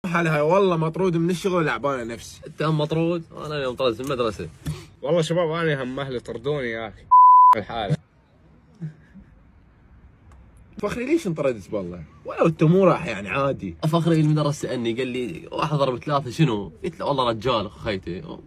هلا والله مطرود من الشغل لعبانه نفسي. انت هم مطرود، انا اليوم طردت من المدرسه. والله شباب انا هم اهلي طردوني يا اخي الحاله. فخري ليش انطردت والله؟ ولو انت مو راح يعني عادي. فخري المدرس سالني قال لي واحد ضرب ثلاثه شنو؟ قلت له والله رجال خيتي.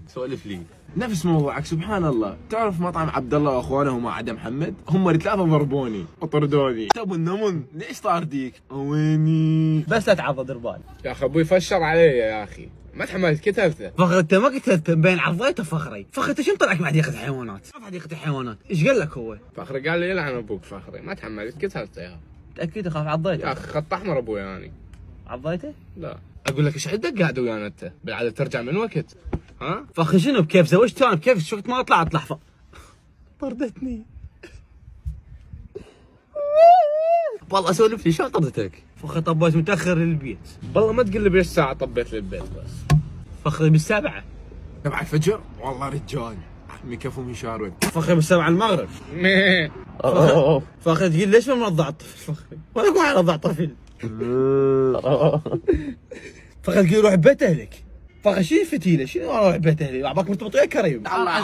سولف لي نفس موضوعك سبحان الله. تعرف مطعم عبد الله واخوانه مع عدم محمد؟ هم الثلاثه ضربوني وطردوني. ابو النمن ليش طارديك؟ ويني بس لا تعض دربال يا اخي ابوي فشر علي يا اخي، ما تحملت كتبته. فخر انت ما كتبت بين عضيته فخري. فخر انت شو طلعك مع حديقه الحيوانات؟ ما في حديقه الحيوانات، ايش قال لك هو؟ فخري قال لي يلعن ابوك فخري، ما تحملت كتبته يا متاكد اخاف عضيته؟ اخي خط احمر ابوي يعني. عضيته؟ لا اقول لك ايش عندك قاعد ويانا انت؟ بالعاده ترجع من وقت. ها؟ فخر شنو بكيف زوجت انا بكيف شو وقت ما طلعت لحظه طردتني. والله اسولف لي شو طردتك؟ فخر طبيت متاخر للبيت. والله ما تقول لي بايش ساعه طبيت للبيت بس. فخر بالسبعه. 7 الفجر والله رجال ميكفو من شارود. فخر بالسبعه المغرب. فخر تقول ليش ما مرضع الطفل؟ فخر وانا اقول ارضع طفل. فخر تقول روح بيت اهلك. فخر شنو الفتيله؟ شنو اروح بيت اهلي؟ اعطاك مرتبط ويا كريم. الله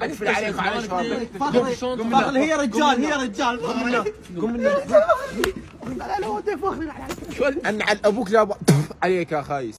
اقفل عليك وعلى شبابك. فخر هي رجال هي رجال. قم من لا لا ودي فخري. ان على ابوك لا عليك يا خايس.